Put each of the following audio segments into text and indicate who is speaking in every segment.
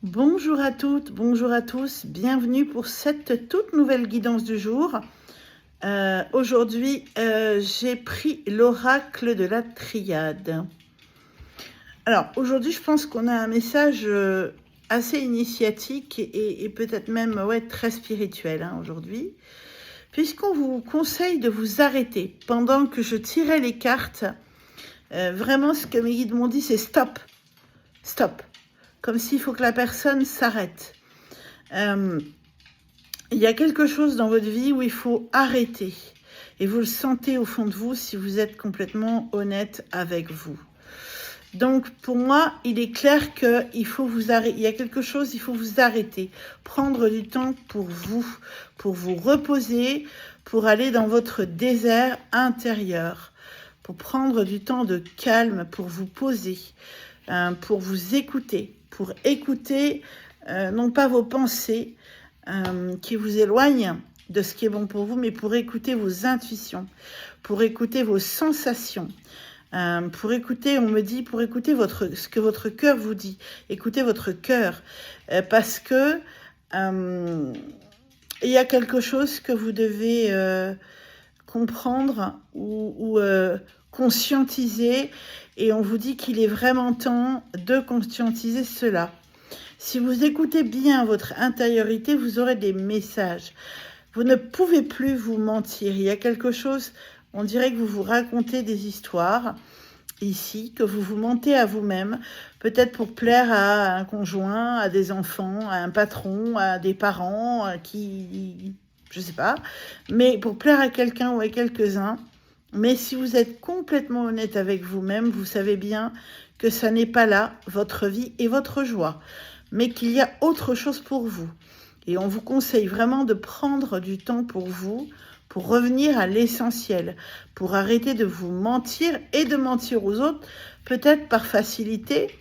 Speaker 1: Bonjour à toutes, bonjour à tous, bienvenue pour cette toute nouvelle guidance du jour. Aujourd'hui, j'ai pris l'oracle de la triade. Alors, aujourd'hui, je pense qu'on a un message assez initiatique et peut-être même très spirituel aujourd'hui, puisqu'on vous conseille de vous arrêter. Pendant que je tirais les cartes, vraiment ce que mes guides m'ont dit, c'est stop, stop. Comme s'il faut que la personne s'arrête. Il y a quelque chose dans votre vie où il faut arrêter. Et vous le sentez au fond de vous si vous êtes complètement honnête avec vous. Donc, pour moi, il est clair qu'il faut vous arrêter. Il y a quelque chose, il faut vous arrêter. Prendre du temps pour vous reposer, pour aller dans votre désert intérieur, pour prendre du temps de calme, pour vous poser, pour vous écouter, pour écouter non pas vos pensées qui vous éloignent de ce qui est bon pour vous, mais pour écouter vos intuitions, pour écouter vos sensations, pour écouter, on me dit, pour écouter ce que votre cœur vous dit. Écoutez votre cœur, parce que il y a quelque chose que vous devez comprendre ou conscientiser, et on vous dit qu'il est vraiment temps de conscientiser cela. Si vous écoutez bien votre intériorité, vous aurez des messages. Vous ne pouvez plus vous mentir. Il y a quelque chose, on dirait que vous vous racontez des histoires ici, que vous vous mentez à vous-même, peut-être pour plaire à un conjoint, à des enfants, à un patron, à des parents qui, je sais pas, mais pour plaire à quelqu'un ou à quelques-uns. Mais si vous êtes complètement honnête avec vous-même, vous savez bien que ça n'est pas là votre vie et votre joie, mais qu'il y a autre chose pour vous. Et on vous conseille vraiment de prendre du temps pour vous, pour revenir à l'essentiel, pour arrêter de vous mentir et de mentir aux autres, peut-être par facilité,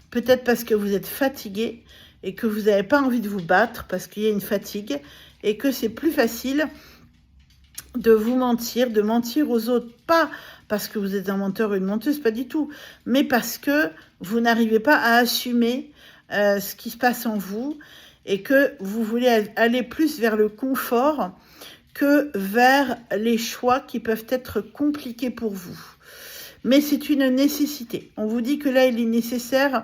Speaker 1: peut-être parce que vous êtes fatigué et que vous n'avez pas envie de vous battre parce qu'il y a une fatigue et que c'est plus facile de vous mentir, de mentir aux autres, pas parce que vous êtes un menteur ou une menteuse, pas du tout, mais parce que vous n'arrivez pas à assumer ce qui se passe en vous et que vous voulez aller plus vers le confort que vers les choix qui peuvent être compliqués pour vous. Mais c'est une nécessité. On vous dit que là, il est nécessaire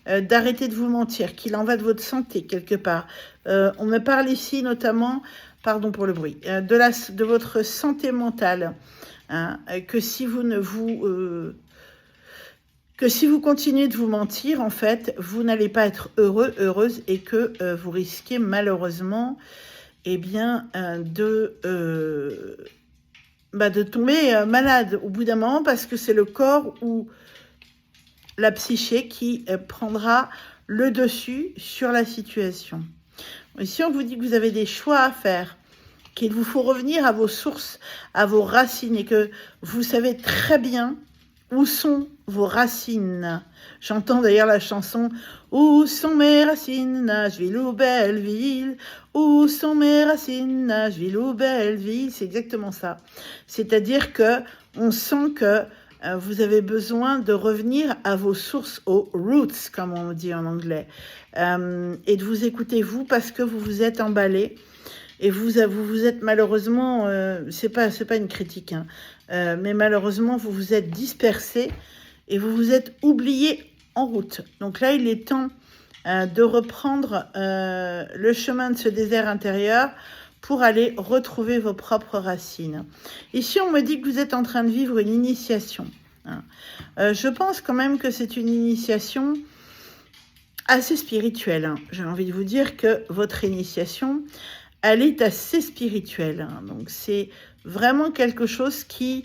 Speaker 1: d'arrêter de vous mentir, qu'il en va de votre santé quelque part. On me parle ici notamment, pardon pour le bruit, de votre santé mentale, hein, que si vous continuez de vous mentir, en fait, vous n'allez pas être heureux, heureuse, et que vous risquez malheureusement, de tomber malade au bout d'un moment, parce que c'est le corps ou la psyché qui prendra le dessus sur la situation. Ici, on vous dit que vous avez des choix à faire, qu'il vous faut revenir à vos sources, à vos racines, et que vous savez très bien où sont vos racines. J'entends d'ailleurs la chanson « Où sont mes racines, Nashville ou Belleville ?» Où sont mes racines, Nashville ou Belleville? C'est exactement ça. C'est-à-dire que on sent que vous avez besoin de revenir à vos sources, aux roots, comme on dit en anglais, et de vous écouter vous, parce que vous vous êtes emballé. Et vous êtes malheureusement, c'est pas une critique, hein, mais malheureusement, vous vous êtes dispersé et vous vous êtes oublié en route. Donc là, il est temps de reprendre le chemin de ce désert intérieur pour aller retrouver vos propres racines. Ici, on me dit que vous êtes en train de vivre une initiation, hein. Je pense quand même que c'est une initiation assez spirituelle, hein. J'ai envie de vous dire que votre initiation, elle est assez spirituelle, hein. Donc c'est vraiment quelque chose qui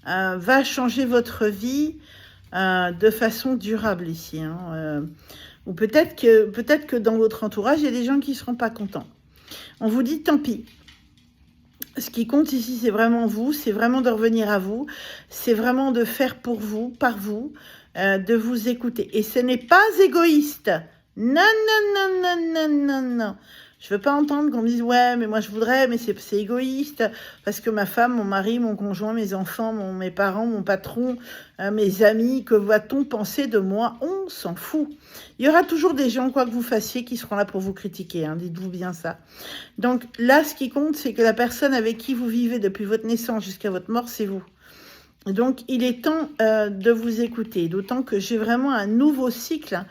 Speaker 1: va changer votre vie de façon durable ici, hein. Ou peut-être que dans votre entourage, il y a des gens qui ne seront pas contents. On vous dit tant pis. Ce qui compte ici, c'est vraiment vous, c'est vraiment de revenir à vous, c'est vraiment de faire pour vous, par vous, de vous écouter. Et ce n'est pas égoïste. Non, non, non, non, non, non, non. Je veux pas entendre qu'on me dise, ouais, mais moi je voudrais, mais c'est égoïste, parce que ma femme, mon mari, mon conjoint, mes enfants, mes parents, mon patron, mes amis, que va-t-on penser de moi? On s'en fout. Il y aura toujours des gens, quoi que vous fassiez, qui seront là pour vous critiquer, hein, dites-vous bien ça. Donc là, ce qui compte, c'est que la personne avec qui vous vivez depuis votre naissance jusqu'à votre mort, c'est vous. Donc, il est temps de vous écouter, d'autant que j'ai vraiment un nouveau cycle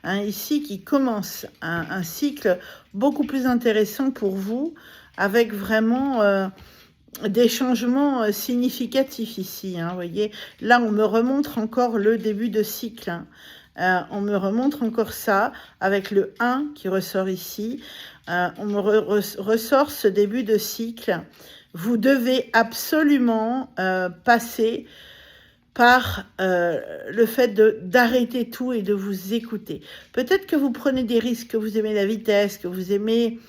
Speaker 1: ici qui commence, un cycle beaucoup plus intéressant pour vous, avec vraiment des changements significatifs ici. Vous voyez, là, on me remontre encore le début de cycle. On me remontre encore ça, avec le 1 qui ressort ici. On me ressort ce début de cycle. Vous devez absolument passer par le fait d'arrêter tout et de vous écouter. Peut-être que vous prenez des risques, que vous aimez la vitesse, que vous aimez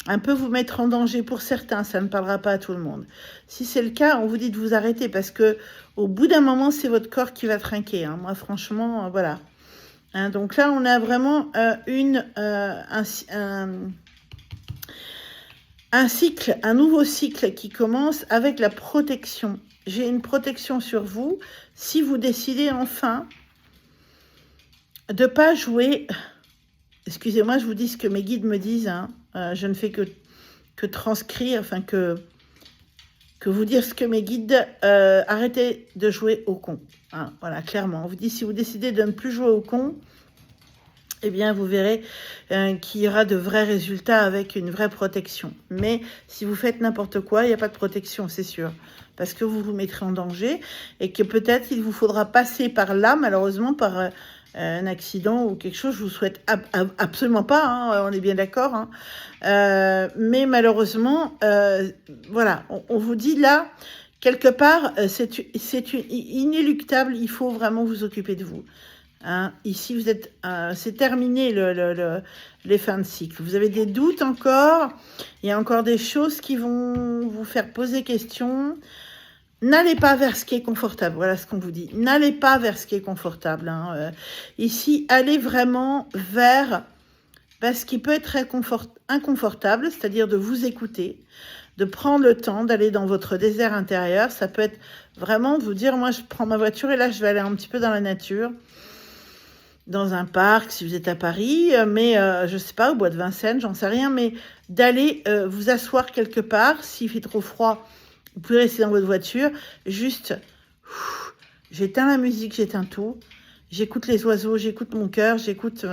Speaker 1: un peu vous mettre en danger pour certains, ça ne parlera pas à tout le monde. Si c'est le cas, on vous dit de vous arrêter parce que au bout d'un moment, c'est votre corps qui va trinquer. Hein. Moi, franchement, voilà. Hein, donc là, on a vraiment un cycle, un nouveau cycle qui commence avec la protection. J'ai une protection sur vous si vous décidez enfin de ne pas jouer. Excusez-moi, je vous dis ce que mes guides me disent. Hein. Je ne fais que transcrire, enfin que vous dire ce que mes guides. Arrêtez de jouer au con. Hein, voilà, clairement. On vous dit si vous décidez de ne plus jouer au con, eh bien, vous verrez qu'il y aura de vrais résultats avec une vraie protection. Mais si vous faites n'importe quoi, il n'y a pas de protection, c'est sûr. Parce que vous vous mettrez en danger et que peut-être il vous faudra passer par là, malheureusement, par un accident ou quelque chose. Je vous souhaite absolument pas, hein, on est bien d'accord. Hein. Mais malheureusement, voilà, on vous dit là, quelque part, c'est inéluctable, il faut vraiment vous occuper de vous. Hein, ici, vous êtes, c'est terminé les fins de cycle. Vous avez des doutes encore. Il y a encore des choses qui vont vous faire poser question. N'allez pas vers ce qui est confortable. Voilà ce qu'on vous dit. N'allez pas vers ce qui est confortable. Hein. Ici, allez vraiment vers ce qui peut être inconfortable, c'est-à-dire de vous écouter, de prendre le temps d'aller dans votre désert intérieur. Ça peut être vraiment vous dire, moi, je prends ma voiture et là, je vais aller un petit peu dans la nature. Dans un parc, si vous êtes à Paris, mais je sais pas, au bois de Vincennes, j'en sais rien, mais d'aller vous asseoir quelque part, s'il fait trop froid, vous pouvez rester dans votre voiture, juste, j'éteins la musique, j'éteins tout, j'écoute les oiseaux, j'écoute mon cœur, j'écoute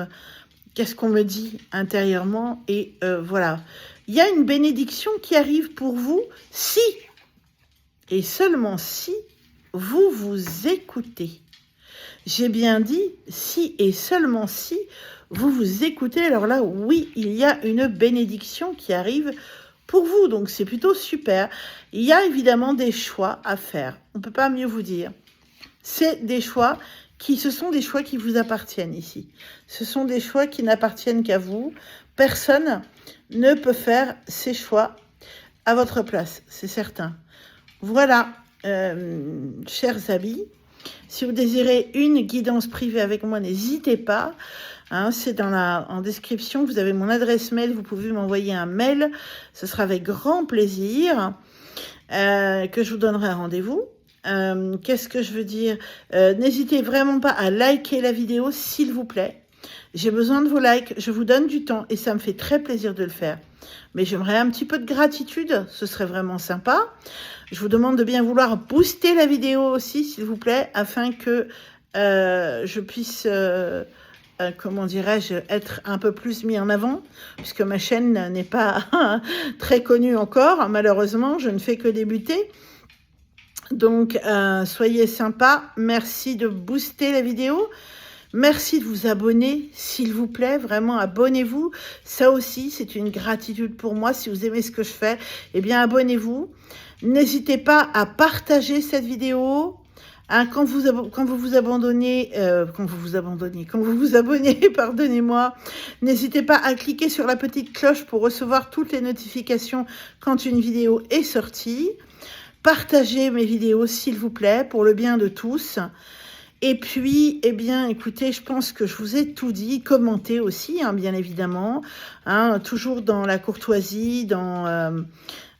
Speaker 1: qu'est-ce qu'on me dit intérieurement, et voilà. Il y a une bénédiction qui arrive pour vous, si, et seulement si, vous vous écoutez. J'ai bien dit si et seulement si vous vous écoutez. Alors là, oui, il y a une bénédiction qui arrive pour vous. Donc, c'est plutôt super. Il y a évidemment des choix à faire. On ne peut pas mieux vous dire. C'est des choix ce sont des choix qui vous appartiennent ici. Ce sont des choix qui n'appartiennent qu'à vous. Personne ne peut faire ces choix à votre place. C'est certain. Voilà, chers amis. Si vous désirez une guidance privée avec moi, n'hésitez pas. Hein, c'est en description. Vous avez mon adresse mail. Vous pouvez m'envoyer un mail. Ce sera avec grand plaisir que je vous donnerai un rendez-vous. Qu'est-ce que je veux dire? N'hésitez vraiment pas à liker la vidéo, s'il vous plaît. J'ai besoin de vos likes. Je vous donne du temps et ça me fait très plaisir de le faire. Mais j'aimerais un petit peu de gratitude. Ce serait vraiment sympa. Je vous demande de bien vouloir booster la vidéo aussi, s'il vous plaît, afin que je puisse, comment dirais-je, être un peu plus mis en avant, puisque ma chaîne n'est pas très connue encore. Malheureusement, je ne fais que débuter. Donc, soyez sympas. Merci de booster la vidéo. Merci de vous abonner, s'il vous plaît. Vraiment, abonnez-vous. Ça aussi, c'est une gratitude pour moi. Si vous aimez ce que je fais, eh bien, abonnez-vous. N'hésitez pas à partager cette vidéo. Hein, quand vous vous abonnez, pardonnez-moi, n'hésitez pas à cliquer sur la petite cloche pour recevoir toutes les notifications quand une vidéo est sortie. Partagez mes vidéos, s'il vous plaît, pour le bien de tous. Et puis, eh bien, écoutez, je pense que je vous ai tout dit. Commentez aussi, hein, bien évidemment. Hein, toujours dans la courtoisie, dans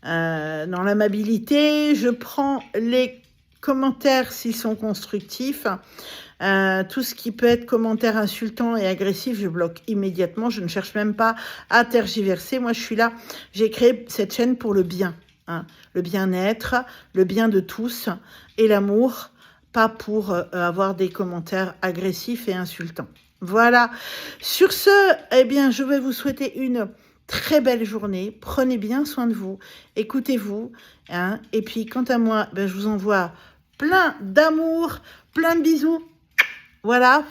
Speaker 1: l'amabilité. Je prends les commentaires s'ils sont constructifs. Tout ce qui peut être commentaire insultant et agressif, je bloque immédiatement. Je ne cherche même pas à tergiverser. Moi, je suis là. J'ai créé cette chaîne pour le bien. Hein, le bien-être, le bien de tous et l'amour, pas pour avoir des commentaires agressifs et insultants. Voilà. Sur ce, eh bien, je vais vous souhaiter une très belle journée. Prenez bien soin de vous. Écoutez-vous. Hein, et puis, quant à moi, ben, je vous envoie plein d'amour, plein de bisous. Voilà.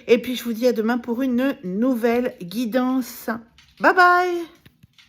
Speaker 1: Et puis, je vous dis à demain pour une nouvelle guidance. Bye bye.